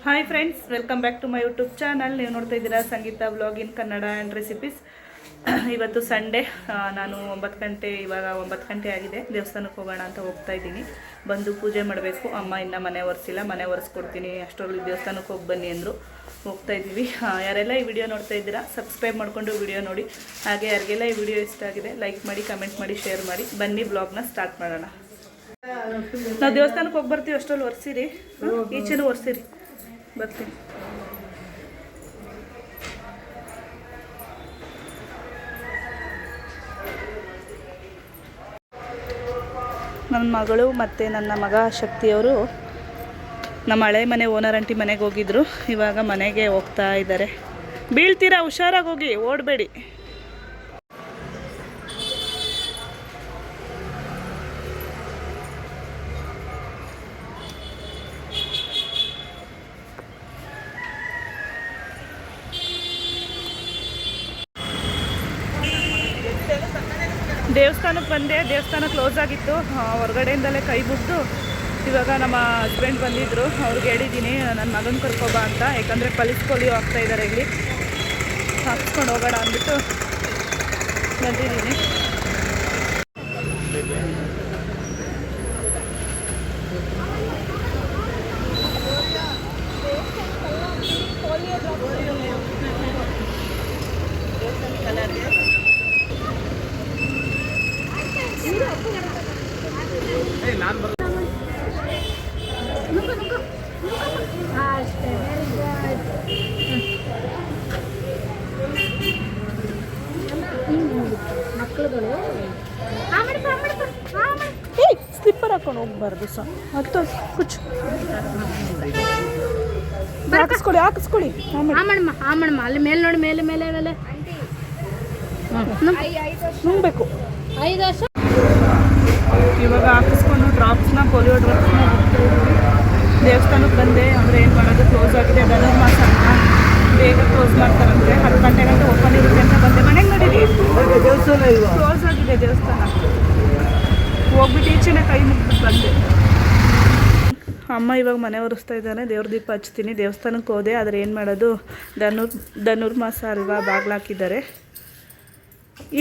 Hi friends, welcome back to my YouTube channel. ನೀವು ನೋಡ್ತಾ ಇದ್ದೀರಾ Sangeetha blog in Kannada and recipes. ಇವತ್ತು ಸಂಡೇ. ನಾನು 9 ಗಂಟೆ ಆಗಿದೆ. ದೇವಸ್ಥಾನಕ್ಕೆ ಹೋಗೋಣ ಅಂತ ಹೋಗ್ತಾ ಇದ್ದೀನಿ. ಬಂದು ಪೂಜೆ ಮಾಡಬೇಕು. ಅಮ್ಮ ಇನ್ನೂ ಮನೆ ಒರೆಸಿಲ್ಲ, ಮನೆ ಒರೆಸ್ಕೊಡ್ತೀನಿ. ಅಷ್ಟರಲ್ಲಿ ದೇವಸ್ಥಾನಕ್ಕೆ ಹೋಗಿ ಬನ್ನಿ ಅಂದರು. ಹೋಗ್ತಾ ಇದ್ದೀವಿ. ಯಾರೆಲ್ಲ ಈ ವಿಡಿಯೋ ನೋಡ್ತಾ ಇದ್ದೀರಾ ಸಬ್ಸ್ಕ್ರೈಬ್ ಮಾಡಿಕೊಂಡು ವಿಡಿಯೋ ನೋಡಿ. ಹಾಗೆ ಯಾರಿಗೆಲ್ಲ ಈ ವಿಡಿಯೋ ಇಷ್ಟ ಆಗಿದೆ ಲೈಕ್ ಮಾಡಿ, ಕಮೆಂಟ್ ಮಾಡಿ, ಶೇರ್ ಮಾಡಿ. ಬನ್ನಿ ಬ್ಲಾಗ್ನ ಸ್ಟಾರ್ಟ್ ಮಾಡೋಣ. ನಾವು ದೇವಸ್ಥಾನಕ್ಕೆ ಹೋಗಿ ಬರ್ತೀವಿ. ಅಷ್ಟರಲ್ಲಿ ಒರೆಸಿರಿ, ಈಚೆನೂ ಒರೆಸಿರಿ, ಬರ್ತೀನಿ. ನನ್ನ ಮಗಳು ಮತ್ತು ನನ್ನ ಮಗ ಶಕ್ತಿಯವರು ನಮ್ಮ ಹಳೆ ಮನೆ ಓನರ್ ಆಂಟಿ ಮನೆಗೆ ಹೋಗಿದ್ರು. ಇವಾಗ ಮನೆಗೆ ಹೋಗ್ತಾ ಇದ್ದಾರೆ. ಬೀಳ್ತೀರಾ, ಹುಷಾರಾಗಿ ಹೋಗಿ, ಓಡಬೇಡಿ. ದೇವಸ್ಥಾನಕ್ಕೆ ಬಂದೆ. ದೇವಸ್ಥಾನ ಕ್ಲೋಸ್ ಆಗಿತ್ತು. ಹೊರಗಡೆಯಿಂದಲೇ ಕೈ ಬಿಟ್ಟು ಇವಾಗ ನಮ್ಮ ಹಸ್ಬೆಂಡ್ ಬಂದಿದ್ದರು. ಅವ್ರಿಗೆ ಹೇಳಿದ್ದೀನಿ ನನ್ನ ಮಗನ ಕರ್ಕೊಬಾ ಅಂತ. ಯಾಕಂದರೆ ಪೋಲಿಯೋ ಆಗ್ತಾಯಿದ್ದಾರೆ, ಇಲ್ಲಿ ಹಾಕ್ಸ್ಕೊಂಡು ಹೋಗೋಣ ಅಂದ್ಬಿಟ್ಟು ಬಂದಿದ್ದೀನಿ. ಸ್ಲಿಪ್ಪರ್ ಹಾಕೊಂಡು ಹೋಗ್ಬಾರ್ದು ಸಹ. ಹತ್ತು ಕುಚ್ಚು ಹಾಕಿಸ್ಕೊಳ್ಳಿ ಅಲ್ಲಿ ಮೇಲೆ ನೋಡಿ, ಮೇಲೆ ಮೇಲೆ ಮೇಲೆ ನುಂಗ್ಬೇಕು. 5 ವರ್ಷ ಇವಾಗ ಹಾಕಿಸ್ಕೊಂಡು ಪೋಲಿಯೋ ಡ್ರಾಪ್ಸ್ನ ದೇವಸ್ಥಾನಕ್ಕೆ ಬಂದೆ. ಅಂದರೆ ಏನು ಮಾಡೋದು, ಕ್ಲೋಸ್ ಆಗಿದೆ. ಧನುರ್ಮಾಸ ಅಂತ ಬೇಗ ಕ್ಲೋಸ್ ಮಾಡ್ತಾರಂತೆ. 10 ಗಂಟೆ ಗಂಟೆ ಓಪನ್ ಇರುತ್ತೆ ಅಂತ ಬಂದೆ. ಮನೆಗೆ ನೋಡಿರಿ, ಕ್ಲೋಸ್ ಆಗಿದೆ ದೇವಸ್ಥಾನ. ಹೋಗ್ಬಿಟ್ಟು ಈಚೆನೇ ಕೈ ಮುಗ್ಬಿಟ್ಟು ಬಂದೆ. ಅಮ್ಮ ಇವಾಗ ಮನೆ ಒರೆಸ್ತಾ ಇದ್ದಾನೆ. ದೇವ್ರ ದೀಪ ಹಚ್ತೀನಿ. ದೇವಸ್ಥಾನಕ್ಕೆ ಹೋದೆ, ಆದರೆ ಏನು ಮಾಡೋದು, ಧನುರ್ಮಾಸ ಅಲ್ವಾ, ಬಾಗ್ಲಾಕಿದ್ದಾರೆ.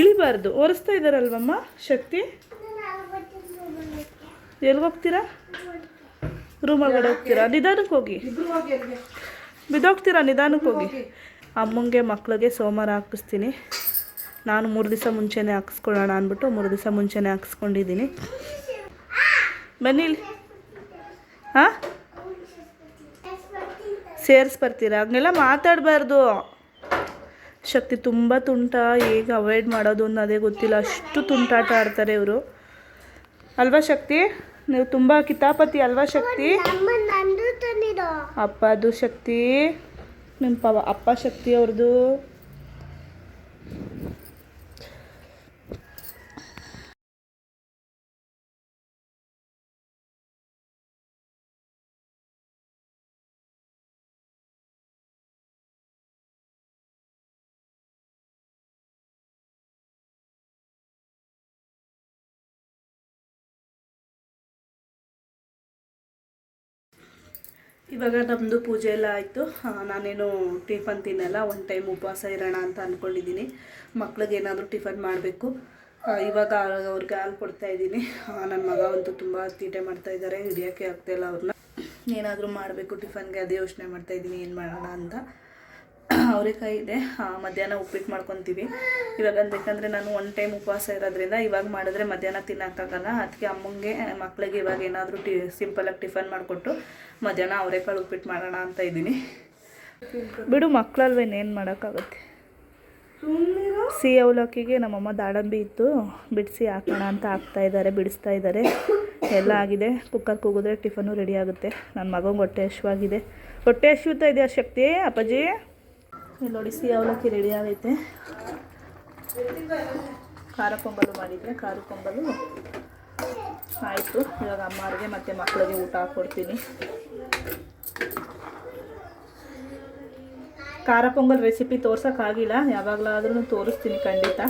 ಇಳಿಬಾರ್ದು. ಒರೆಸ್ತಾ ಇದ್ದಾರಲ್ವಮ್ಮ ಶಕ್ತಿ. ಎಲ್ಲಿ ಹೋಗ್ತೀರಾ? ರೂಮ್ ಒಳಗಡೆ ಹೋಗ್ತೀರಾ? ನಿಧಾನಕ್ಕೆ ಹೋಗಿ, ಬಿದ್ದೋಗ್ತೀರಾ. ನಿಧಾನಕ್ಕೆ ಹೋಗಿ. ಅಮ್ಮಂಗೆ ಮಕ್ಳಿಗೆ ಸೋಮವಾರ ಹಾಕಿಸ್ತೀನಿ. ನಾನು 3 ದಿವಸ ಮುಂಚೆನೇ ಹಾಕಿಸ್ಕೊಳ್ಳೋಣ ಅಂದ್ಬಿಟ್ಟು 3 ದಿವಸ ಮುಂಚೆನೇ ಹಾಕಿಸ್ಕೊಂಡಿದ್ದೀನಿ. ಬನ್ನಿ ಇಲ್ಲಿ. ಹಾಂ, ಸೇರಿಸ್ಬರ್ತೀರಾ? ಹಂಗೆಲ್ಲ ಮಾತಾಡಬಾರ್ದು. ಶಕ್ತಿ ತುಂಬ ತುಂಟ. ಹೇಗೆ ಅವಾಯ್ಡ್ ಮಾಡೋದು ಅನ್ನೋದೇ ಗೊತ್ತಿಲ್ಲ. ಅಷ್ಟು ತುಂಟಾಟ ಆಡ್ತಾರೆ ಇವರು, ಅಲ್ವಾ ಶಕ್ತಿ? ನೀವು ತುಂಬ ಕಿತಾಪತಿ ಅಲ್ವಾ ಶಕ್ತಿ? ಅಪ್ಪದು ಶಕ್ತಿ, ನಿಮ್ಮ ಅಪ್ಪ ಶಕ್ತಿ ಅವ್ರದ್ದು. ಇವಾಗ ನಮ್ಮದು ಪೂಜೆ ಎಲ್ಲ ಆಯಿತು. ನಾನೇನು ಟಿಫನ್ ತಿನ್ನಲ್ಲ. 1 ಟೈಮ್ ಉಪವಾಸ ಇರೋಣ ಅಂತ ಅಂದ್ಕೊಂಡಿದ್ದೀನಿ. ಮಕ್ಳಿಗೆ ಏನಾದರೂ ಟಿಫನ್ ಮಾಡಬೇಕು. ಇವಾಗ ಅವ್ರಿಗೆ ಹಾಲು ಕೊಡ್ತಾಯಿದ್ದೀನಿ. ನನ್ನ ಮಗ ಅಂತೂ ತುಂಬ ತೀಟೆ ಮಾಡ್ತಾಯಿದ್ದಾರೆ. ಹಿಡಿಯೋಕ್ಕೆ ಆಗ್ತಾಯಿಲ್ಲ ಅವ್ರನ್ನ. ಏನಾದರೂ ಮಾಡಬೇಕು ಟಿಫನ್ಗೆ, ಅದೇ ಯೋಚನೆ ಮಾಡ್ತಾಯಿದ್ದೀನಿ ಏನು ಮಾಡೋಣ ಅಂತ. ಅವರೆಕಾಯಿ ಇದೆ. ಮಧ್ಯಾಹ್ನ ಉಪ್ಪಿಟ್ಟು ಮಾಡ್ಕೊತೀವಿ ಇವಾಗ. ಯಾಕಂದರೆ ನಾನು 1 ಟೈಮ್ ಉಪವಾಸ ಇರೋದ್ರಿಂದ ಇವಾಗ ಮಾಡಿದ್ರೆ ಮಧ್ಯಾಹ್ನ ತಿನ್ನೋಕ್ಕಾಗಲ್ಲ. ಅದಕ್ಕೆ ಅಮ್ಮಂಗೆ ಮಕ್ಳಿಗೆ ಇವಾಗ ಏನಾದರೂ ಸಿಂಪಲಾಗಿ ಟಿಫನ್ ಮಾಡಿಕೊಟ್ಟು ಮಧ್ಯಾಹ್ನ ಅವರೆಕಾಳು ಉಪ್ಪಿಟ್ಟು ಮಾಡೋಣ ಅಂತ ಇದ್ದೀನಿ. ಬಿಡು, ಮಕ್ಕಳಲ್ವೇನೇನು ಮಾಡೋಕ್ಕಾಗುತ್ತೆ. ಸಿಹಿ ಅವಲಕ್ಕಿಗೆ ನಮ್ಮಮ್ಮ ದಾಡಂಬಿ ಇತ್ತು, ಬಿಡಿಸಿ ಹಾಕೋಣ ಅಂತ ಬಿಡಿಸ್ತಾ ಇದ್ದಾರೆ. ಎಲ್ಲ ಆಗಿದೆ. ಕುಕ್ಕರ್ ಕೂಗಿದ್ರೆ ಟಿಫನು ರೆಡಿ ಆಗುತ್ತೆ. ನನ್ನ ಮಗಂಗೆ ಹೊಟ್ಟೆ ಹಶ್ವಾಗಿದೆ. ಹೊಟ್ಟೆ ಹಶ್ವುತ್ತಾ ಇದೆಯಾ ಶಕ್ತಿ? ಅಪ್ಪಾಜಿ ಇಲ್ಲಿ ನೋಡಿ, ಸಿಹಿ ಅವಲಕ್ಕಿ ರೆಡಿ ಆಗೈತೆ. ಖಾರ ಪೊಂಗಲು ಮಾಡಿದರೆ ಖಾರ ಪೊಂಗಲು ಆಯಿತು. ಇವಾಗ ಅಮ್ಮವ್ರಿಗೆ ಮತ್ತು ಮಕ್ಕಳಿಗೆ ಊಟ ಹಾಕ್ಕೊಡ್ತೀನಿ. ಖಾರ ಪೊಂಗಲ್ ರೆಸಿಪಿ ತೋರ್ಸೋಕ್ಕಾಗಿಲ್ಲ, ಯಾವಾಗಲಾದ್ರೂ ತೋರಿಸ್ತೀನಿ ಖಂಡಿತ.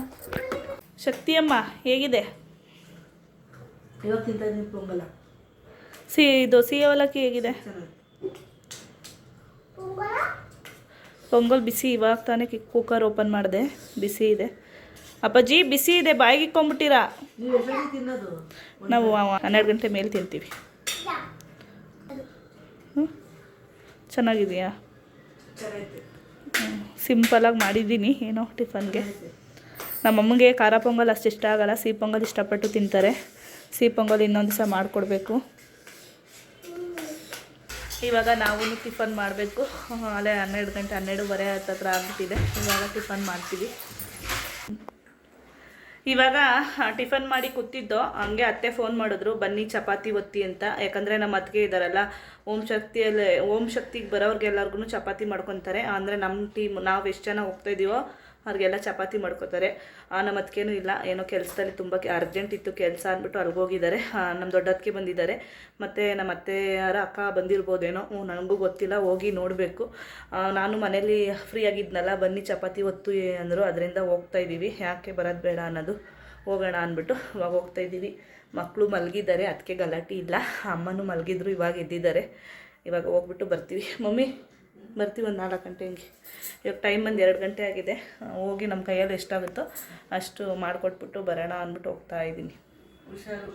ಶಕ್ತಿಯಮ್ಮ ಹೇಗಿದೆ? ಇವಾಗ ತಿಂತಾ ಇದ್ದೀನಿ ಪೊಂಗಲ. ಇದು ಸಿಹಿ ಅವಲಕ್ಕಿ ಹೇಗಿದೆ? ಪೊಂಗಲ್ ಬಿಸಿ ಇವಾಗ ತಾನೇ ಕುಕ್ಕರ್ ಓಪನ್ ಮಾಡಿದೆ, ಬಿಸಿ ಇದೆ. ಅಪ್ಪಾಜಿ ಬಿಸಿ ಇದೆ, ಬಾಯಿಗೆ ಇಕ್ಕೊಂಬಿಟ್ಟಿರಾ? ನೀವು ಎಷ್ಟೊತ್ತಿಗೆ ತಿನ್ನೋದು? ನಾವು 12 ಗಂಟೆ ಮೇಲೆ ತಿಂತೀವಿ. ಚೆನ್ನಾಗಿದೆಯಾ? ಚೆನ್ನಾಗೈತೆ. ಸಿಂಪಲಾಗಿ ಮಾಡಿದ್ದೀನಿ ಏನೋ ಟಿಫನ್ಗೆ. ನಮ್ಮಮ್ಮಗೆ ಖಾರ ಪೊಂಗಲ್ ಅಷ್ಟು ಇಷ್ಟ ಆಗಲ್ಲ, ಸಿಹಿ ಪೊಂಗಲ್ ಇಷ್ಟಪಟ್ಟು ತಿಂತಾರೆ. ಸಿಹಿ ಪೊಂಗಲ್ ಇನ್ನೊಂದು ದಿವಸ ಮಾಡಿಕೊಡ್ಬೇಕು. ಇವಾಗ ನಾವು ಟಿಫನ್ ಮಾಡಬೇಕು. ಅಲ್ಲೇ 12 ಗಂಟೆ 12:30 ಹತ್ರ ಆಗ್ಬಿಟ್ಟಿದೆ. ಇವಾಗ ಟಿಫನ್ ಮಾಡ್ತೀವಿ. ಇವಾಗ ಟಿಫನ್ ಮಾಡಿ ಕೂತಿದ್ದೋ, ಹಂಗೆ ಅತ್ತೆ ಫೋನ್ ಮಾಡಿದ್ರು, ಬನ್ನಿ ಚಪಾತಿ ಒತ್ತಿ ಅಂತ. ಯಾಕಂದರೆ ನಮ್ಮ ಅತ್ತಿಗೆ ಇದ್ದಾರಲ್ಲ, ಓಂ ಶಕ್ತಿಗೆ ಬರೋರ್ಗೆಲ್ಲರಿಗೂ ಚಪಾತಿ ಮಾಡ್ಕೊತಾರೆ. ಅಂದರೆ ನಮ್ಮ ಟೀಮ್ ನಾವು ಎಷ್ಟು ಜನ ಹೋಗ್ತಾಯಿದ್ದೀವೋ ಅವ್ರಿಗೆಲ್ಲ ಚಪಾತಿ ಮಾಡ್ಕೋತಾರೆ. ನಮ್ಮ ಅತ್ತಿಗೆನೂ ಇಲ್ಲ, ಏನೋ ಕೆಲಸದಲ್ಲಿ ತುಂಬ ಅರ್ಜೆಂಟ್ ಇತ್ತು ಕೆಲಸ ಅಂದ್ಬಿಟ್ಟು ಅಲ್ಲಿಗೋಗಿದ್ದಾರೆ. ನಮ್ಮ ದೊಡ್ಡದಕ್ಕೆ ಬಂದಿದ್ದಾರೆ, ಮತ್ತು ನಮ್ಮ ಅತ್ತೆಯರ ಅಕ್ಕ ಬಂದಿರ್ಬೋದೇನೋ, ನನಗೂ ಗೊತ್ತಿಲ್ಲ, ಹೋಗಿ ನೋಡಬೇಕು. ನಾನು ಮನೇಲಿ ಫ್ರೀ ಆಗಿದ್ನಲ್ಲ, ಬನ್ನಿ ಚಪಾತಿ ಒತ್ತು ಅಂದರು, ಅದರಿಂದ ಹೋಗ್ತಾಯಿದ್ದೀವಿ. ಯಾಕೆ ಬರೋದು ಬೇಡ ಅನ್ನೋದು, ಹೋಗೋಣ ಅಂದ್ಬಿಟ್ಟು ಇವಾಗ ಹೋಗ್ತಾಯಿದ್ದೀವಿ. ಮಕ್ಕಳು ಮಲಗಿದ್ದಾರೆ, ಅದಕ್ಕೆ ಗಲಾಟೆ ಇಲ್ಲ. ಅಮ್ಮನೂ ಮಲಗಿದ್ರು, ಇವಾಗ ಎದ್ದಿದ್ದಾರೆ. ಇವಾಗ ಹೋಗ್ಬಿಟ್ಟು ಬರ್ತೀವಿ. ಮಮ್ಮಿ ಬರ್ತೀವಿ ಒಂದು 4 ಗಂಟೆ ಹಂಗೆ. ಇವಾಗ ಟೈಮ್ ಬಂದು 2 ಗಂಟೆ ಆಗಿದೆ. ಹೋಗಿ ನಮ್ಮ ಕೈಯಲ್ಲಿ ಎಷ್ಟಾಗುತ್ತೋ ಅಷ್ಟು ಮಾಡಿಕೊಟ್ಬಿಟ್ಟು ಬರೋಣ ಅಂದ್ಬಿಟ್ಟು ಹೋಗ್ತಾ ಇದ್ದೀನಿ. ಹುಷಾರು.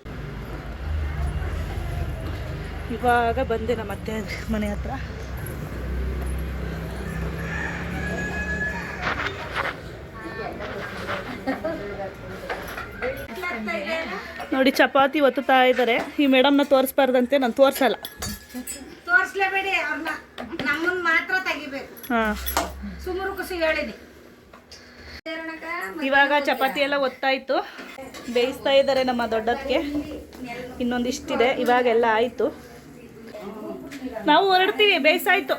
ಇವಾಗ ಬಂದೆ ನಮ್ಮ ಅತ್ತೆ ಮನೆ ಹತ್ರ. ನೋಡಿ ಚಪಾತಿ ಒತ್ತುತ್ತಾ ಇದ್ದಾರೆ. ಈ ಮೇಡಮ್ನ ತೋರಿಸ್ಬಾರ್ದಂತೆ, ನಾನು ತೋರಿಸಲ್ಲ. ತೋರಿಸ್ಲೇಬೇಡಿ ಅವ್ರನ್ನ, ನಮ್ಮನ್ನ ಮಾತ್ರ ತೆಗಿಬೇಕು. ಹಾಂ, ಸುಮಾರು ಖುಷಿ ಹೇಳಿನಿ. ಇವಾಗ ಚಪಾತಿ ಎಲ್ಲ ಒತ್ತಾಯಿತು, ಬೇಯಿಸ್ತಾ ಇದ್ದಾರೆ ನಮ್ಮ ದೊಡ್ಡದಕ್ಕೆ. ಇನ್ನೊಂದಿಷ್ಟಿದೆ, ಇವಾಗೆಲ್ಲ ಆಯಿತು. ನಾವು ಹೊರಡ್ತೀವಿ, ಬೇಯಿಸಾಯ್ತು,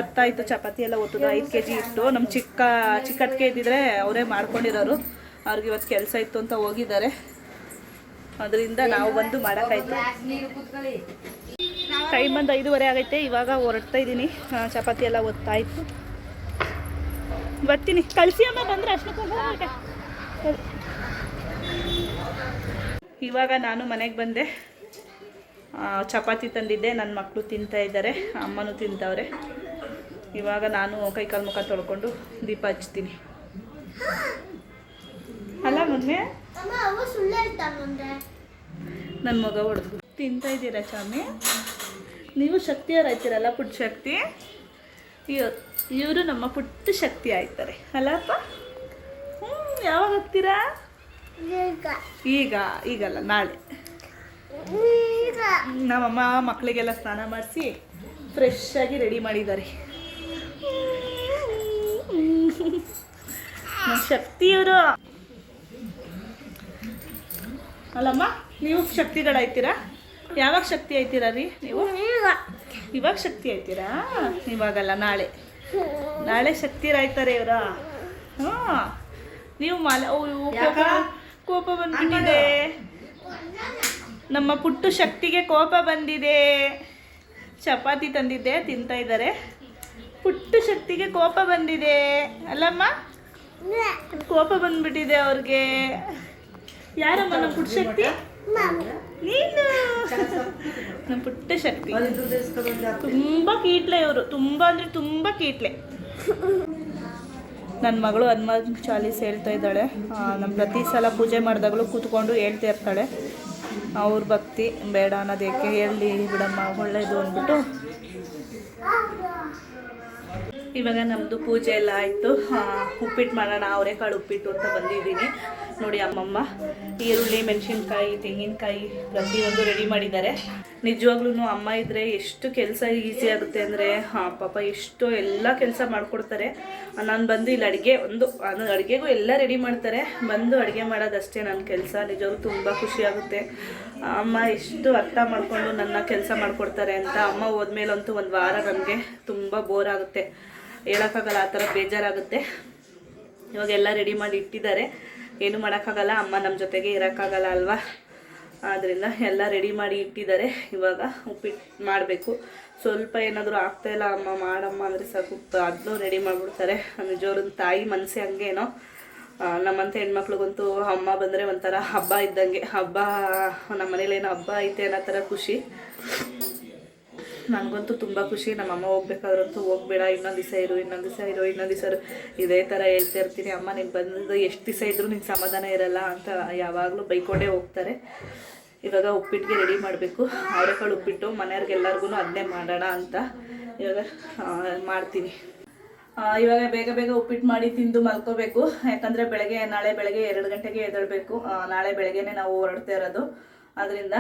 ಒತ್ತಾಯಿತು. ಚಪಾತಿ ಎಲ್ಲ ಒತ್ತದು 5 kg ಇಟ್ಟು. ನಮ್ಮ ಚಿಕ್ಕದಕ್ಕೆ ಇದ್ದಿದ್ರೆ ಅವರೇ ಮಾಡ್ಕೊಂಡಿರೋರು. ಅವ್ರಿಗೆ ಇವತ್ತು ಕೆಲಸ ಇತ್ತು ಅಂತ ಹೋಗಿದ್ದಾರೆ, ಅದರಿಂದ ನಾವು ಬಂದು ಮಾಡೋಕ್ಕಾಯ್ತು. ಟೈಮ್ ಬಂದು 5:30 ಆಗೈತೆ. ಇವಾಗ ಹೊರಡ್ತಾ ಇದ್ದೀನಿ. ಚಪಾತಿ ಎಲ್ಲ ಒತ್ತಾಯಿತು, ಬರ್ತೀನಿ. ಕಳಿಸಿ ಅಮ್ಮ ಬಂದರೆ ಅಷ್ಟಕ್ಕೆ. ಇವಾಗ ನಾನು ಮನೆಗೆ ಬಂದೆ. ಚಪಾತಿ ತಂದಿದ್ದೆ, ನನ್ನ ಮಕ್ಕಳು ತಿಂತಾ ಇದ್ದಾರೆ, ಅಮ್ಮನೂ ತಿಂತವ್ರೆ. ಇವಾಗ ನಾನು ಕೈಕಾಲು ಮುಖ ತೊಳ್ಕೊಂಡು ದೀಪ ಹಚ್ತೀನಿ. ಅಲ್ಲ ಮೊನ್ನೆ ನನ್ನ ಮಗ ಹೊಡೆದು ತಿಂತಾ ಇದ್ದೀರಾ ಚಾಮಿ? ನೀವು ಶಕ್ತಿಯವ್ರು ಆಯ್ತೀರಲ್ಲ, ಪುಟ್ಟ ಶಕ್ತಿ. ಇವರು ನಮ್ಮ ಪುಟ್ಟ ಶಕ್ತಿ ಆಯ್ತಾರೆ ಅಲ್ಲಪ್ಪ. ಯಾವಾಗ ಹೋಗ್ತೀರಾ? ಈಗಲ್ಲ, ನಾಳೆ. ನಮ್ಮಮ್ಮ ಮಕ್ಕಳಿಗೆಲ್ಲ ಸ್ನಾನ ಮಾಡಿಸಿ ಫ್ರೆಶ್ ಆಗಿ ರೆಡಿ ಮಾಡಿದ್ದಾರೆ. ನಮ್ಮ ಶಕ್ತಿಯವರು ಅಲ್ಲಮ್ಮ. ನೀವು ಶಕ್ತಿಗಳಾಯ್ತೀರಾ? ಯಾವಾಗ ಶಕ್ತಿ ಆಯ್ತೀರಾ ರೀ ನೀವು? ಇವಾಗ ಶಕ್ತಿ ಆಯ್ತೀರಾ? ಇವಾಗಲ್ಲ, ನಾಳೆ ಶಕ್ತಿರಾಯ್ತಾರೆ ಇವರ. ಹಾಂ, ನೀವು ಕೋಪ ಬಂದ್ಬಿಟ್ಟಿದೆ. ನಮ್ಮ ಪುಟ್ಟು ಶಕ್ತಿಗೆ ಕೋಪ ಬಂದಿದೆ. ಚಪಾತಿ ತಂದಿದ್ದೆ, ತಿಂತಾ ಇದ್ದಾರೆ. ಪುಟ್ಟು ಶಕ್ತಿಗೆ ಕೋಪ ಬಂದಿದೆ ಅಲ್ಲಮ್ಮ? ಕೋಪ ಬಂದ್ಬಿಟ್ಟಿದೆ ಅವ್ರಿಗೆ. ಯಾರಮ್ಮ ನಮ್ಮ ಪುಟ್ಟ ಶಕ್ತಿ? ನೀನು. ನಮ್ಮ ಪುಟ್ಟ ಶಕ್ತಿ ತುಂಬ ಕೀಟ್ಲೆ ಇವರು, ತುಂಬ ಅಂದರೆ ತುಂಬ ಕೀಟ್ಲೆ. ನನ್ನ ಮಗಳು ಹನುಮಾನ್ ಚಾಲೀಸ್ ಹೇಳ್ತಾ ಇದ್ದಾಳೆ. ನಮ್ಮ ಪ್ರತಿ ಸಲ ಪೂಜೆ ಮಾಡಿದಾಗಲೂ ಕೂತ್ಕೊಂಡು ಹೇಳ್ತಾ ಇರ್ತಾಳೆ. ಅವ್ರ ಭಕ್ತಿ ಬೇಡ ಅನ್ನೋದೇಕೆ, ಹೇಳಿ ಬಿಡಮ್ಮ, ಒಳ್ಳೆಯದು ಅಂದ್ಬಿಟ್ಟು. ಇವಾಗ ನಮ್ಮದು ಪೂಜೆ ಎಲ್ಲ ಆಯಿತು. ಉಪ್ಪಿಟ್ಟು ಮಾಡೋಣ, ಅವರೆಕಾಳು ಉಪ್ಪಿಟ್ಟು ಅಂತ ಬಂದಿದ್ದೀನಿ. ನೋಡಿ ಅಮ್ಮಮ್ಮ ಈರುಳ್ಳಿ, ಮೆಣಸಿನ್ಕಾಯಿ, ತೆಂಗಿನಕಾಯಿ ಪ್ರತಿಯೊಂದು ರೆಡಿ ಮಾಡಿದ್ದಾರೆ. ನಿಜವಾಗ್ಲೂ ಅಮ್ಮ ಇದ್ದರೆ ಎಷ್ಟು ಕೆಲಸ ಈಸಿ ಆಗುತ್ತೆ ಅಂದರೆ, ಪಾಪ ಎಷ್ಟು ಎಲ್ಲ ಕೆಲಸ ಮಾಡಿಕೊಡ್ತಾರೆ. ನಾನು ಬಂದು ಇಲ್ಲಿ ಅಡುಗೆಗೂ ಎಲ್ಲ ರೆಡಿ ಮಾಡ್ತಾರೆ. ಬಂದು ಅಡುಗೆ ಮಾಡೋದಷ್ಟೇ ನನ್ನ ಕೆಲಸ. ನಿಜವಾಗ್ಲೂ ತುಂಬ ಖುಷಿಯಾಗುತ್ತೆ. ಅಮ್ಮ ಎಷ್ಟು ಅರ್ಥ ಮಾಡಿಕೊಂಡು ನನ್ನ ಕೆಲಸ ಮಾಡಿಕೊಡ್ತಾರೆ ಅಂತ. ಅಮ್ಮ ಹೋದ್ಮೇಲಂತೂ 1 ವಾರ ನನಗೆ ತುಂಬ ಬೋರ್ ಆಗುತ್ತೆ, ಹೇಳೋಕ್ಕಾಗಲ್ಲ, ಆ ಥರ ಬೇಜಾರಾಗುತ್ತೆ. ಇವಾಗ ಎಲ್ಲ ರೆಡಿ ಮಾಡಿ ಇಟ್ಟಿದ್ದಾರೆ, ಏನು ಮಾಡೋಕ್ಕಾಗಲ್ಲ. ಅಮ್ಮ ನಮ್ಮ ಜೊತೆಗೆ ಇರೋಕ್ಕಾಗಲ್ಲ ಅಲ್ವಾ, ಆದ್ದರಿಂದ ಎಲ್ಲ ರೆಡಿ ಮಾಡಿ ಇಟ್ಟಿದ್ದಾರೆ. ಇವಾಗ ಉಪ್ಪಿಟ್ಟು ಮಾಡಬೇಕು. ಸ್ವಲ್ಪ ಏನಾದರೂ ಆಗ್ತಾಯಿಲ್ಲ ಅಮ್ಮ ಮಾಡಮ್ಮ ಅಂದರೆ ಸಾಕು, ಅದನ್ನೂ ರೆಡಿ ಮಾಡಿಬಿಡ್ತಾರೆ. ನಿಜವ್ರ ತಾಯಿ ಮನಸ್ಸೇ ಹಂಗೇನೋ. ನಮ್ಮಂಥ ಹೆಣ್ಮಕ್ಳಿಗಂತೂ ಅಮ್ಮ ಬಂದರೆ ಒಂಥರ ಹಬ್ಬ ಇದ್ದಂಗೆ. ಹಬ್ಬ ನಮ್ಮ ಮನೇಲೇನೋ ಹಬ್ಬ ಐತೆ ಅನ್ನೋ ಥರ ಖುಷಿ. ನನಗಂತೂ ತುಂಬ ಖುಷಿ. ನಮ್ಮಮ್ಮ ಹೋಗ್ಬೇಕಾದ್ರಂತೂ ಹೋಗ್ಬೇಡ, ಇನ್ನೊಂದು ದಿವಸ ಇರು, ಇನ್ನೊಂದು ದಿವಸ ಇರು, ಇನ್ನೊಂದು ದಿವಸ ಇರು, ಇದೇ ಥರ ಹೇಳ್ತಾ ಇರ್ತೀನಿ. ಅಮ್ಮ ನೀನು ಬಂದು ಎಷ್ಟು ದಿವಸ ಇದ್ದರೂ ನಿನ್ನ ಸಮಾಧಾನ ಇರಲ್ಲ ಅಂತ ಯಾವಾಗಲೂ ಬೈಕೊಂಡೇ ಹೋಗ್ತಾರೆ. ಇವಾಗ ಉಪ್ಪಿಟ್ಟಿಗೆ ರೆಡಿ ಮಾಡಬೇಕು. ಅವರೆಕಾಳು ಉಪ್ಪಿಟ್ಟು ಮನೆಯವ್ರಿಗೆಲ್ಲರಿಗೂ ಅದನ್ನೇ ಮಾಡೋಣ ಅಂತ ಇವಾಗ ಮಾಡ್ತೀನಿ. ಇವಾಗ ಬೇಗ ಬೇಗ ಉಪ್ಪಿಟ್ಟು ಮಾಡಿ ತಿಂದು ಮಲ್ಕೋಬೇಕು. ಯಾಕಂದರೆ ನಾಳೆ ಬೆಳಗ್ಗೆ 2 ಗಂಟೆಗೆ ಎದ್ದೇಳಬೇಕು. ನಾಳೆ ಬೆಳಗ್ಗೆನೇ ನಾವು ಹೊರಡ್ತಾ ಇರೋದು. ಅದರಿಂದ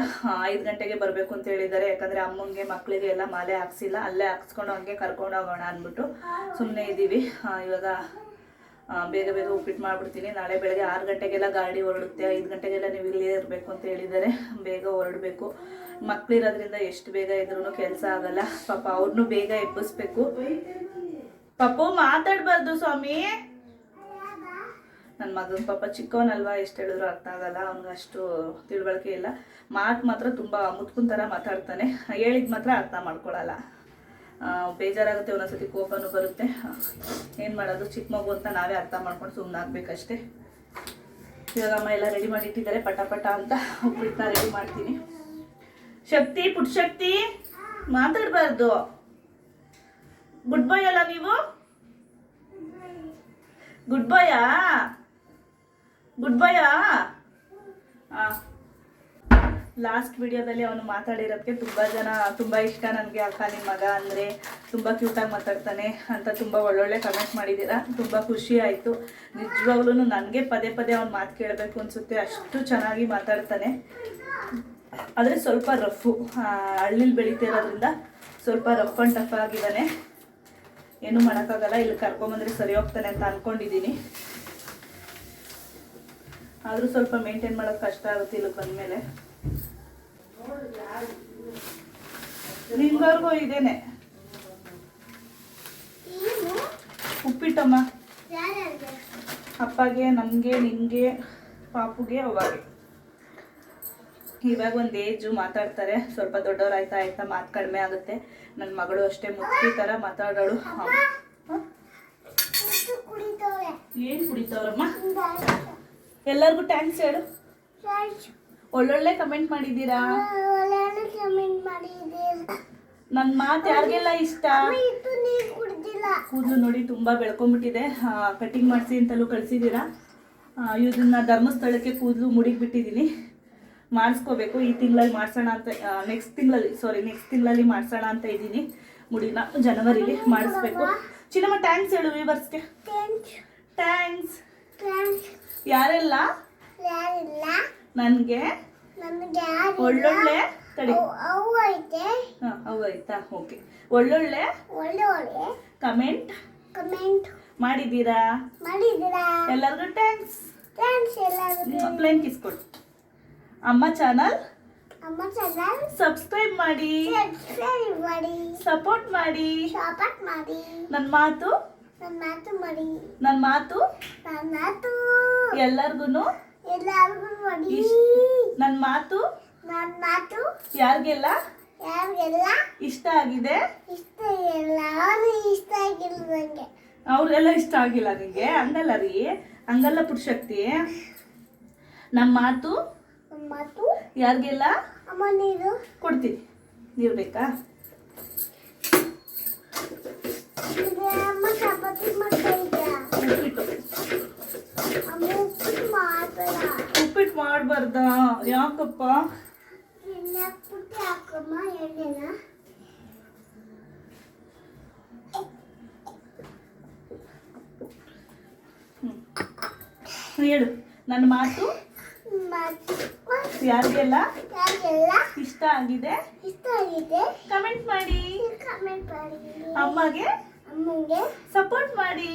5 ಗಂಟೆಗೆ ಬರಬೇಕು ಅಂತ ಹೇಳಿದ್ದಾರೆ. ಯಾಕಂದರೆ ಅಮ್ಮಂಗೆ ಮಕ್ಕಳಿಗೆ ಎಲ್ಲ ಮಾಲೆ ಹಾಕ್ಸಿಲ್ಲ, ಅಲ್ಲೇ ಹಾಕ್ಸ್ಕೊಂಡು ಹಂಗೆ ಕರ್ಕೊಂಡು ಹೋಗೋಣ ಅಂದ್ಬಿಟ್ಟು ಸುಮ್ಮನೆ ಇದ್ದೀವಿ. ಇವಾಗ ಬೇಗ ಬೇಗ ಉಪ್ಪಿಟ್ಟು ಮಾಡಿಬಿಡ್ತೀನಿ. ನಾಳೆ ಬೆಳಗ್ಗೆ 6 ಗಂಟೆಗೆಲ್ಲ ಗಾಡಿ ಹೊರಡುತ್ತೆ. 5 ಗಂಟೆಗೆಲ್ಲ ನೀವು ಇಲ್ಲೇ ಇರಬೇಕು ಅಂತ ಹೇಳಿದ್ದಾರೆ. ಬೇಗ ಹೊರಡಬೇಕು. ಮಕ್ಕಳಿರೋದ್ರಿಂದ ಎಷ್ಟು ಬೇಗ ಇದ್ರೂ ಕೆಲಸ ಆಗಲ್ಲ. ಪಾಪ ಅವ್ರನ್ನೂ ಬೇಗ ಎಬ್ಬಿಸ್ಬೇಕು. ಪಾಪು ಮಾತಾಡಬಾರ್ದು ಸ್ವಾಮಿ. ನನ್ನ ಮಗನ ಪಾಪ ಚಿಕ್ಕವನಲ್ವಾ, ಎಷ್ಟು ಹೇಳಿದ್ರು ಅರ್ಥ ಆಗಲ್ಲ. ಅವ್ನಿಗೆ ಅಷ್ಟು ತಿಳುವಳಿಕೆ ಇಲ್ಲ. ಮಾತ್ರ ತುಂಬ ಮುತ್ಕುನ್ ಥರ ಮಾತಾಡ್ತಾನೆ. ಹೇಳಿದ ಮಾತ್ರ ಅರ್ಥ ಮಾಡ್ಕೊಳ್ಳಲ್ಲ. ಬೇಜಾರಾಗುತ್ತೆ, ಒಂದೊಂದ್ಸತಿ ಕೋಪನೂ ಬರುತ್ತೆ. ಏನು ಮಾಡೋದು, ಚಿಕ್ಕ ಮಗು ಅಂತ ನಾವೇ ಅರ್ಥ ಮಾಡ್ಕೊಂಡು ಸುಮ್ಮನೆ ಆಗಬೇಕಷ್ಟೇ. ಇವಾಗ ಅಮ್ಮ ಎಲ್ಲ ರೆಡಿ ಮಾಡಿ ಇಟ್ಟಿದ್ದಾರೆ. ಪಟ ಪಟ ಅಂತ ಉಪ್ಪಿಟ್ಟನ್ನ ರೆಡಿ ಮಾಡ್ತೀನಿ. ಶಕ್ತಿ, ಪುಟ್ಟ ಮಾತಾಡಬಾರ್ದು. ಗುಡ್ ಬಾಯ್ ಅಲ್ಲ ನೀವು? ಗುಡ್ ಬಾಯಾ? ಗುಡ್ ಬಾಯಾ? ಲಾಸ್ಟ್ ವಿಡಿಯೋದಲ್ಲಿ ಅವನು ಮಾತಾಡಿರೋದಕ್ಕೆ ತುಂಬ ಇಷ್ಟ ನನಗೆ. ಅಕ್ಕ ನಿಮ್ಮ ಮಗ ಅಂದರೆ ತುಂಬ ಕ್ಯೂಟಾಗಿ ಮಾತಾಡ್ತಾನೆ ಅಂತ ತುಂಬ ಒಳ್ಳೊಳ್ಳೆ ಕಮೆಂಟ್ ಮಾಡಿದ್ದೀರಾ. ತುಂಬ ಖುಷಿ ಆಯಿತು. ನಿಜವಾಗ್ಲೂ ನನಗೆ ಪದೇ ಪದೇ ಅವ್ನು ಮಾತು ಕೇಳಬೇಕು ಅನಿಸುತ್ತೆ. ಅಷ್ಟು ಚೆನ್ನಾಗಿ ಮಾತಾಡ್ತಾನೆ. ಆದರೆ ಸ್ವಲ್ಪ ರಫು, ಹಳ್ಳಿಲಿ ಬೆಳೀತಿರೋದ್ರಿಂದ ಸ್ವಲ್ಪ ರಫ್ ಆ್ಯಂಡ್ ಟಫ್ ಆಗಿದ್ದಾನೆ. ಏನೂ ಮಾಡೋಕ್ಕಾಗಲ್ಲ. ಇಲ್ಲಿ ಕರ್ಕೊಂಬಂದರೆ ಸರಿ ಹೋಗ್ತಾನೆ ಅಂತ ಅಂದ್ಕೊಂಡಿದ್ದೀನಿ. ಆದರೂ ಸ್ವಲ್ಪ ಮೇಂಟೈನ್ ಮಾಡೋದು ಕಷ್ಟ ಆಗುತ್ತೆ ಇಲ್ಲಿ ಬಂದಮೇಲೆ. ನಿಮ್ಗವ್ರಿಗೂ ಇದೇನೆ ಉಪ್ಪಿಟ್ಟಮ್ಮ. ಅಪ್ಪಗೆ, ನಮಗೆ, ನಿನಗೆ, ಪಾಪುಗೆ, ಅವಾಗೆ. ಇವಾಗ ಒಂದು ಏಜು ಮಾತಾಡ್ತಾರೆ. ಸ್ವಲ್ಪ ದೊಡ್ಡವ್ರಾಯ್ತಾ ಆಯ್ತಾ ಮಾತು ಕಡಿಮೆ ಆಗುತ್ತೆ. ನನ್ನ ಮಗಳು ಅಷ್ಟೇ ಮುಚ್ಚಿ ಥರ ಮಾತಾಡೋಳು. ಏನು ಕುಡಿತವ್ರಮ್ಮ? ಎಲ್ಲರಿಗೂ ಟ್ಯಾಂಕ್ಸ್ ಹೇಳು. ಒಳ್ಳೊಳ್ಳೆ ಕಮೆಂಟ್ ಮಾಡಿದ್ದೀರಾ. ನನ್ನ ಮಾತು ಯಾರಿಗೆಲ್ಲ ಇಷ್ಟ. ಕೂದಲು ನೋಡಿ ತುಂಬ ಬೆಳ್ಕೊಂಡ್ಬಿಟ್ಟಿದೆ. ಕಟಿಂಗ್ ಮಾಡಿಸಿ ಅಂತಲೂ ಕಳಿಸಿದ್ದೀರಾ. ಇದನ್ನ ಧರ್ಮಸ್ಥಳಕ್ಕೆ ಕೂದಲು ಮುಡಿಗೆ ಬಿಟ್ಟಿದ್ದೀನಿ. ಮಾಡಿಸ್ಕೋಬೇಕು. ಈ ತಿಂಗಳಲ್ಲಿ ಮಾಡ್ಸೋಣ ಅಂತ, ನೆಕ್ಸ್ಟ್ ತಿಂಗಳಲ್ಲಿ ಮಾಡ್ಸೋಣ ಅಂತ ಇದ್ದೀನಿ. ಮುಡಿನ ಜನವರಿಲಿ ಮಾಡಿಸ್ಬೇಕು. ಚಿನ್ನಮ್ಮ ಟ್ಯಾಂಕ್ಸ್ ಹೇಳು ವ್ಯೂವರ್ಸ್ಗೆ. ಥ್ಯಾಂಕ್ಸ್. ಯಾರೆಲ್ಲ ನನಗೆ ಒಳ್ಳೊಳ್ಳೆ ತಡಿ. ಹಾಂ, ಅವು ಆಯ್ತಾ? ಓಕೆ. ಒಳ್ಳೊಳ್ಳೆ ಕಮೆಂಟ್ ಮಾಡಿದ್ದೀರಾ. ಎಲ್ಲರಿಗೂ ಟ್ಯಾಂಕ್ಸ್. ಪ್ಲೇನ್ ಕಿಸ್ಕೊಡು. ಅಮ್ಮ ಚಾನಲ್ ಸಬ್ಸ್ಕ್ರೈಬ್ ಮಾಡಿ, ಸಪೋರ್ಟ್ ಮಾಡಿ. ನನ್ನ ಮಾತು ಎಲ್ಲರಿಗೂ ನನ್ನ ಮಾತು ಯಾರಿಗೆಲ್ಲ ಇಷ್ಟ ಆಗಿದೆ. ಅವ್ರಿಗೆಲ್ಲ ಇಷ್ಟ ಆಗಿಲ್ಲ ನಿಮಗೆ? ಹಂಗಲ್ಲ ರೀ, ಹಂಗಲ್ಲ ಪುರುಷಕ್ತಿ. ನಮ್ಮ ಮಾತು ಯಾರಿಗೆಲ್ಲ ಕೊಡ್ತೀನಿ. ನೀರು ಬೇಕಾ? ಉಪ್ಪಿಟ್ಟು ಮಾಡಬಾರ್ದ? ಯಾಕಪ್ಪ? ಹೇಳು. ನನ್ನ ಮಾತು ಯಾರಿಗೆಲ್ಲ ಇಷ್ಟ ಆಗಿದೆ ಕಮೆಂಟ್ ಮಾಡಿ. ಅಮ್ಮಗೆ ಸಪೋರ್ಟ್ ಮಾಡಿ.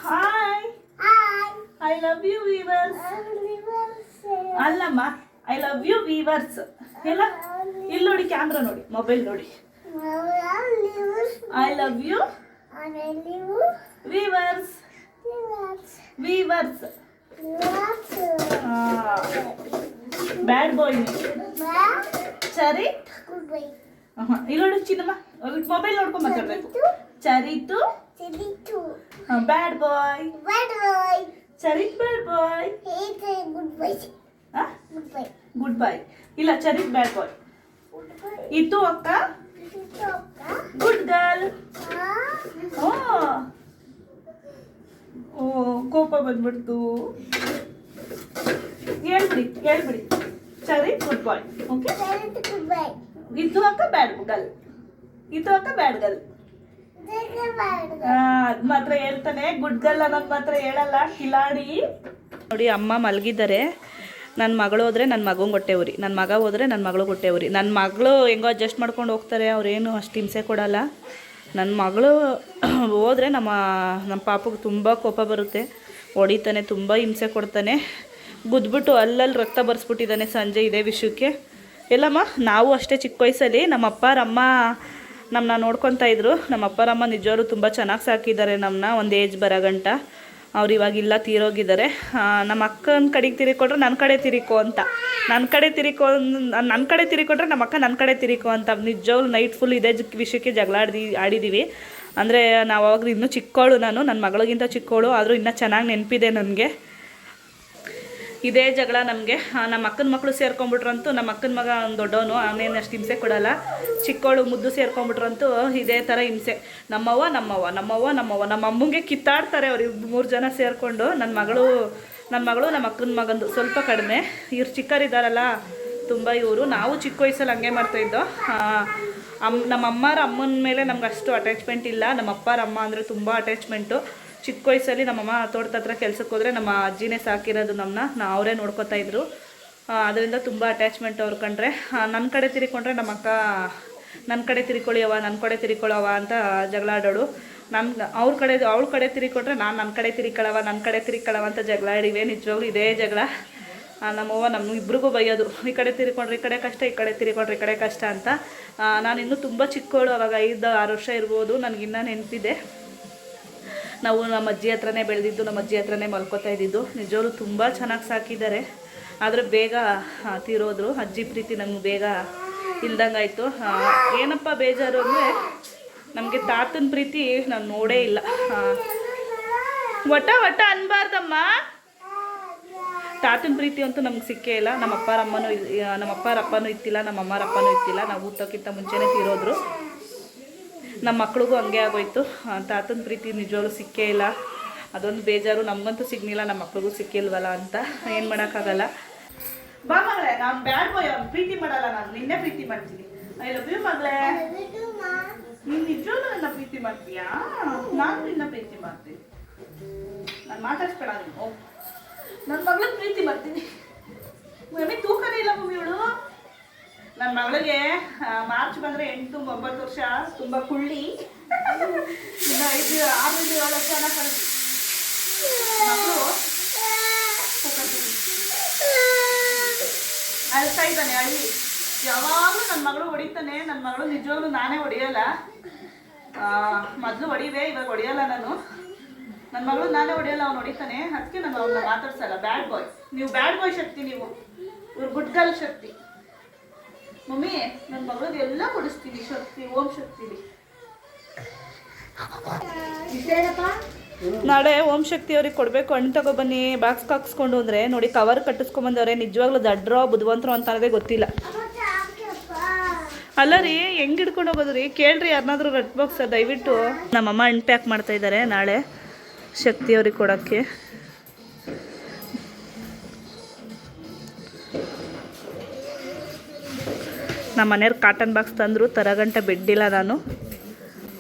Hi, I love you viewers. ಅಲ್ಲಮ್ಮ, ಐ ಲವ್ ಯು ವೀವರ್ಸ್. ಎಲ್ಲ ಇಲ್ಲಿ ನೋಡಿ, ಕ್ಯಾಮ್ರಾ ನೋಡಿ, ಮೊಬೈಲ್ ನೋಡಿ. I love you viewers. Bad boy Charith. ಇಲ್ಲಿ ನೋಡಿ ಚಿನ್ನಮ್ಮ, ಮೊಬೈಲ್ ನೋಡ್ಕೊಂಡು ಮಾತಾಡ್ಬೇಕು. Charith bad boy. Charith bad boy. Good boy. ಇಲ್ಲ, ಚರಿತ್ ಬ್ಯಾಡ್ ಬಾಯ್. ಇದು ಅಕ್ಕ ಗುಡ್ ಗರ್ಲ್. ಓ ಕೋಪ ಬಂದ್ಬಿಡ್ತು. ಹೇಳ್ಬಿಡಿ ಸರಿ, ಗುಡ್ ಬಾಯ್. ಓಕೆ, ಇದು ಅಕ್ಕ ಬ್ಯಾಡ್ ಗರ್ಲ್, ಇದು ಅಕ್ಕ ಬ್ಯಾಡ್ ಗರ್ಲ್. ಅದ್ ಮಾತ್ರ ಹೇಳ್ತಾನೆ, ಗುಡ್ ಗರ್ಲ್ ಅನ್ನೋದು ಮಾತ್ರ ಹೇಳಲ್ಲ, ಕಿಲಾಡಿ. ನೋಡಿ ಅಮ್ಮ ಮಲಗಿದ್ದಾರೆ. ನನ್ನ ಮಗಳು ಹೋದರೆ ನನ್ನ ಮಗಂಗೆ ಹೊಟ್ಟೆ ಉರಿ, ನನ್ನ ಮಗ ಹೋದರೆ ನನ್ನ ಮಗಳು ಹೊಟ್ಟೆ ಉರಿ. ನನ್ನ ಮಗಳು ಹೆಂಗೋ ಅಡ್ಜಸ್ಟ್ ಮಾಡ್ಕೊಂಡು ಹೋಗ್ತಾರೆ, ಅವ್ರೇನು ಅಷ್ಟು ಹಿಂಸೆ ಕೊಡಲ್ಲ. ನನ್ನ ಮಗಳು ಹೋದರೆ ನಮ್ಮ ಪಾಪಗೆ ತುಂಬ ಕೋಪ ಬರುತ್ತೆ, ಹೊಡಿತಾನೆ, ತುಂಬ ಹಿಂಸೆ ಕೊಡ್ತಾನೆ. ಗುದ್ಬಿಟ್ಟು ಅಲ್ಲಲ್ಲಿ ರಕ್ತ ಬರ್ಸ್ಬಿಟ್ಟಿದ್ದಾನೆ ಸಂಜೆ ಇದೇ ವಿಷಯಕ್ಕೆ. ಎಲ್ಲಮ್ಮ ನಾವು ಅಷ್ಟೇ ಚಿಕ್ಕ ವಯಸ್ಸಲ್ಲಿ ನಮ್ಮ ಅಪ್ಪಾರಮ್ಮ ನಮ್ಮನ್ನ ನೋಡ್ಕೊತಾ ಇದ್ರು. ನಮ್ಮ ಅಪ್ಪಾರಮ್ಮ ನಿಜವಾಗ್ಲೂ ತುಂಬ ಚೆನ್ನಾಗಿ ಸಾಕಿದ್ದಾರೆ ನಮ್ಮನ್ನ, ಒಂದು ಏಜ್ ಬರೋಗಂಟ. ಅವ್ರು ಇವಾಗಿಲ್ಲ, ತೀರೋಗಿದ್ದಾರೆ. ನಮ್ಮ ಅಕ್ಕನ ಕಡೆಗೆ ತಿರಿಕೊಟ್ರೆ ನನ್ನ ಕಡೆ ತಿರಿಕೋ ಅಂತ, ನನ್ನ ಕಡೆ ತಿರಿಕೊಟ್ರೆ ನಮ್ಮ ಅಕ್ಕ ನನ್ನ ಕಡೆ ತಿರಿಕೋ ಅಂತ. ನಿಜವಾಗ್ಲೂ ನೈಟ್ ಫುಲ್ ಇದೇ ವಿಷಯಕ್ಕೆ ಜಗಳ ಆಡಿದ್ದೀವಿ. ಅಂದರೆ ನಾವು ಅವಾಗ ಇನ್ನೂ ಚಿಕ್ಕವಳು, ನನ್ನ ಮಗಳಿಗಿಂತ ಚಿಕ್ಕವಳು, ಆದರೂ ಇನ್ನೂ ಚೆನ್ನಾಗಿ ನೆನಪಿದೆ ನನಗೆ ಇದೇ ಜಗಳ ನಮಗೆ. ನಮ್ಮ ಅಕ್ಕನ ಮಕ್ಕಳು ಸೇರ್ಕೊಂಡ್ಬಿಟ್ರಂತೂ, ನಮ್ಮ ಅಕ್ಕನ ಮಗ ಒಂದು ದೊಡ್ಡವನು, ಅವನೇನು ಅಷ್ಟು ಹಿಂಸೆ ಕೊಡಲ್ಲ. ಚಿಕ್ಕವಳು ಮುದ್ದು ಸೇರ್ಕೊಂಡ್ಬಿಟ್ರಂತೂ ಇದೇ ಥರ ಹಿಂಸೆ. ನಮ್ಮವ್ವ ನಮ್ಮ ಅಮ್ಮಂಗೆ ಕಿತ್ತಾಡ್ತಾರೆ ಅವ್ರು 3 ಜನ ಸೇರಿಕೊಂಡು. ನನ್ನ ಮಗಳು ನಮ್ಮ ಅಕ್ಕನ ಮಗಂದು ಸ್ವಲ್ಪ ಕಡಿಮೆ, ಇವ್ರು ಚಿಕ್ಕರಿದ್ದಾರಲ್ಲ ತುಂಬ ಇವರು. ನಾವು ಚಿಕ್ಕ ವಯಸ್ಸಲ್ಲಿ ಹಂಗೆ ಮಾಡ್ತಾಯಿದ್ದೋ. ನಮ್ಮ ಅಮ್ಮನ ಮೇಲೆ ನಮ್ಗೆ ಅಷ್ಟು ಅಟ್ಯಾಚ್ಮೆಂಟ್ ಇಲ್ಲ. ನಮ್ಮ ಅಪ್ಪಾರ ಅಮ್ಮ ಅಂದರೆ ತುಂಬ ಅಟ್ಯಾಚ್ಮೆಂಟು. ಚಿಕ್ಕ ವಯಸ್ಸಲ್ಲಿ ನಮ್ಮಮ್ಮ ತೋಟದ ಹತ್ರ ಕೆಲ್ಸಕ್ಕೆ ಹೋದರೆ ನಮ್ಮ ಅಜ್ಜಿನೇ ಸಾಕಿರೋದು ನಮ್ಮನ್ನ, ಅವರೇ ನೋಡ್ಕೊತಾ ಇದ್ರು. ಅದರಿಂದ ತುಂಬ ಅಟ್ಯಾಚ್ಮೆಂಟ್ ಅವ್ರು ಕಂಡ್ರೆ. ನನ್ನ ಕಡೆ ತಿರ್ಕೊಂಡ್ರೆ ನಮ್ಮ ಅಕ್ಕ ನನ್ನ ಕಡೆ ತಿರ್ಕೊಳ್ಳಿಯವ, ನನ್ನ ಕಡೆ ತಿರ್ಕೊಳ್ಳವ ಅಂತ ಜಗಳ ಆಡೋಳು. ಅವಳ ಕಡೆ ತಿರ್ಕೊಂಡ್ರೆ ನಾನು ನನ್ನ ಕಡೆ ತಿರ್ಕೊಳ್ಳವ ಅಂತ ಜಗಳ ಆಡಿವೆ. ನಿಜವಾಗ್ಲೂ ಇದೇ ಜಗಳ. ನಮ್ಮವ್ವ ಇಬ್ರಿಗೂ ಬೈಯೋದು, ಈ ಕಡೆ ತಿರ್ಕೊಂಡ್ರೆ ಈ ಕಡೆ ಕಷ್ಟ, ಈ ಕಡೆ ತಿರ್ಕೊಂಡ್ರೆ ಈ ಕಡೆ ಕಷ್ಟ ಅಂತ. ನಾನಿನ್ನೂ ತುಂಬ ಚಿಕ್ಕವಳು, ಅವಾಗ 5-6 ವರ್ಷ ಇರ್ಬೋದು, ನನಗಿನ್ನೂ ನೆನಪಿದೆ. ನಾವು ನಮ್ಮ ಅಜ್ಜಿ ಹತ್ರನೇ ಬೆಳೆದಿದ್ದು, ನಮ್ಮ ಅಜ್ಜಿ ಹತ್ರನೇ ಮಲ್ಕೋತಾ ಇದ್ದಿದ್ದು. ನಿಜವಾಗ್ಲೂ ತುಂಬ ಚೆನ್ನಾಗಿ ಸಾಕಿದ್ದಾರೆ. ಆದರೆ ಬೇಗ ತೀರೋದ್ರು. ಅಜ್ಜಿ ಪ್ರೀತಿ ನಮ್ಗೆ ಬೇಗ ಇಲ್ದಂಗಾಯಿತು. ಏನಪ್ಪ ಬೇಜಾರು ಅಂದರೆ, ನಮಗೆ ತಾತನ ಪ್ರೀತಿ ನಾನು ನೋಡೇ ಇಲ್ಲ. ಒಟ್ಟ ಅನ್ಬಾರ್ದಮ್ಮ, ತಾತನ ಪ್ರೀತಿ ಅಂತೂ ನಮ್ಗೆ ಸಿಕ್ಕೇ ಇಲ್ಲ. ನಮ್ಮ ಅಪ್ಪಾರ ಅಪ್ಪನೂ ಇತ್ತಿಲ್ಲ, ನಮ್ಮ ಅಮ್ಮಾರ ಅಪ್ಪನೂ ಇತ್ತಿಲ್ಲ. ನಾವು ಊಟಕ್ಕಿಂತ ಮುಂಚೆನೇ ತೀರೋದ್ರು. ನಮ್ಮ ಮಕ್ಳಿಗೂ ಹಂಗೆ ಆಗೋಯ್ತು. ತಾತನ ಪ್ರೀತಿ ನಿಜವಾಗ್ಲೂ ಸಿಕ್ಕೇ ಇಲ್ಲ. ಅದೊಂದು ಬೇಜಾರು. ನಮಗಂತೂ ಸಿಗ್ನಿಲ್ಲ, ನಮ್ಮ ಮಕ್ಳಿಗೂ ಸಿಕ್ಕಿಲ್ವಲ್ಲ ಅಂತ. ಏನು ಮಾಡೋಕ್ಕಾಗಲ್ಲ. ಬಾ ಮಗಳೇ, ನಾನು ಬ್ಯಾಡ್ ಬಾಯ್, ಅವ್ನು ಪ್ರೀತಿ ಮಾಡಲ್ಲ, ನಾನು ನಿನ್ನೆ ಪ್ರೀತಿ ಮಾಡ್ತೀನಿ. ಐ ಲವ್ ಯು ಮಗಳೇ. ನೀನು ನಿಜವಾಗ್ಲೂ ನನ್ನ ಪ್ರೀತಿ ಮಾಡ್ತೀಯಾ? ನಾನು ನಿನ್ನ ಪ್ರೀತಿ ಮಾಡ್ತೀನಿ. ನಾನು ಮಾತಾಡ್ಸ್ಬೇಡ ನೀನು. ನನ್ನ ಮಗಳನ್ನ ಪ್ರೀತಿ ಮಾಡ್ತೀನಿ. ಮಮ್ಮಿ ತೂಕನೇ ಇಲ್ಲ ಮಮ್ಮಿ ಇವಳು. ನನ್ನ ಮಗಳಿಗೆ ಮಾರ್ಚ್ ಬಂದರೆ 8-9 ವರ್ಷ, ತುಂಬ ಕುಳ್ಳಿ. ಇನ್ನು 6-7 ವರ್ಷನ ಕಳಿಸಿ ಮಕ್ಕಳು ಅಳ್ತಾ ಇದ್ದಾನೆ. ಯಾವಾಗಲೂ ನನ್ನ ಮಗಳು ಹೊಡಿತಾನೆ. ನನ್ನ ಮಗಳು ನಿಜವಾಗ್ಲೂ ನಾನೇ ಹೊಡೆಯಲ್ಲ. ಮೊದಲು ಹೊಡಿವೆ, ಇವಾಗ ಹೊಡೆಯಲ್ಲ ನಾನು. ನನ್ನ ಮಗಳು ನಾನೇ ಹೊಡೆಯಲ್ಲ, ಅವ್ನು ಹೊಡಿತಾನೆ. ಅದಕ್ಕೆ ನಾನು ಅವ್ರನ್ನ ಮಾತಾಡ್ಸಲ್ಲ. ಬ್ಯಾಡ್ ಬಾಯ್ ನೀವು, ಬ್ಯಾಡ್ ಬಾಯ್ ಶಕ್ತಿ ನೀವು, ಇವ್ರು ಗುಡ್ ಗರ್ಲ್ ಶಕ್ತಿ. ಮಮ್ಮಿ ನನ್ನ ಮಗಳಿಗೆ ಎಲ್ಲ ಕೊಡಿಸ್ತೀನಿ ಶಕ್ತಿ, ಓಂ ಶಕ್ತಿಲಿ. ನಾಳೆ ಓಂ ಶಕ್ತಿ ಅವ್ರಿಗೆ ಕೊಡಬೇಕು. ಹಣ್ಣು ತಗೊಬನ್ನಿ, ಬಾಕ್ಸ್ ಹಾಕ್ಸ್ಕೊಂಡು ಅಂದರೆ ನೋಡಿ ಕವರ್ ಕಟ್ಟಿಸ್ಕೊಂಬಂದವ್ರೆ. ನಿಜವಾಗ್ಲೂ ದಡ್ರೋ ಬುದ್ಧಿವಂತರು ಅಂತ ಅನ್ನೋದೇ ಗೊತ್ತಿಲ್ಲ. ಅಲ್ಲ ರೀ, ಹೆಂಗೆ ಹಿಡ್ಕೊಂಡು ಹೋಗೋದು ರೀ? ಕೇಳ್ರಿ ಯಾರನ್ನಾದ್ರೂ ರೆಡ್ ಬಾಕ್ಸ್ ದಯವಿಟ್ಟು. ನಮ್ಮಮ್ಮ ಹಣ್ಣು ಪ್ಯಾಕ್ ಮಾಡ್ತಾಯಿದ್ದಾರೆ ನಾಳೆ ಶಕ್ತಿ ಅವ್ರಿಗೆ ಕೊಡೋಕ್ಕೆ. ನಮ್ಮ ಮನೆಯವ್ರು ಕಾಟನ್ ಬಾಕ್ಸ್ ತಂದರು, ತರಗಂಟ ಬೆಡ್ಡಿಲ್ಲ, ನಾನು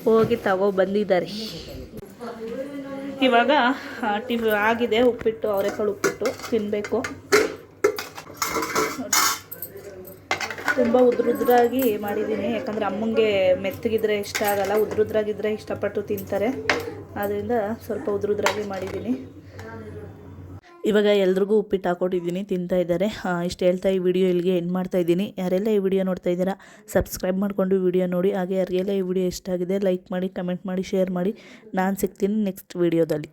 ಹೋಗಿ ಬಂದಿದ್ದಾರೆ. ಇವಾಗ ಆಗಿದೆ ಉಪ್ಪಿಟ್ಟು, ಅವರೆಕಾಳು ಉಪ್ಪಿಟ್ಟು ತಿನ್ನಬೇಕು. ತುಂಬ ಉದ್ರುದ್ರಾಗಿ ಮಾಡಿದ್ದೀನಿ, ಯಾಕಂದರೆ ಅಮ್ಮಂಗೆ ಮೆತ್ತಗಿದ್ರೆ ಇಷ್ಟ ಆಗಲ್ಲ, ಉದ್ರುದ್ರಾಗಿದ್ದರೆ ಇಷ್ಟಪಟ್ಟು ತಿಂತಾರೆ. ಆದ್ದರಿಂದ ಸ್ವಲ್ಪ ಉದ್ರುದ್ರಾಗಿ ಮಾಡಿದ್ದೀನಿ. ಇವಾಗ ಎಲ್ರಿಗೂ ಉಪ್ಪಿಟ್ಟು ಹಾಕ್ಕೊಟ್ಟಿದ್ದೀನಿ, ತಿಂತಾ ಇದ್ದಾರೆ. ಇಷ್ಟು ಹೇಳ್ತಾ ಈ ವಿಡಿಯೋ ಇಲ್ಲಿಗೆ ಎಂಡ್ ಮಾಡ್ತಾಯಿದ್ದೀನಿ. ಯಾರೆಲ್ಲ ಈ ವಿಡಿಯೋ ನೋಡ್ತಾ ಇದ್ದೀರಾ ಸಬ್ಸ್ಕ್ರೈಬ್ ಮಾಡಿಕೊಂಡು ವಿಡಿಯೋ ನೋಡಿ. ಹಾಗೆ ಯಾರಿಗೆಲ್ಲ ಈ ವಿಡಿಯೋ ಇಷ್ಟ ಆಗಿದೆ ಲೈಕ್ ಮಾಡಿ, ಕಮೆಂಟ್ ಮಾಡಿ, ಶೇರ್ ಮಾಡಿ. ನಾನು ಸಿಗ್ತೀನಿ ನೆಕ್ಸ್ಟ್ ವಿಡಿಯೋದಲ್ಲಿ.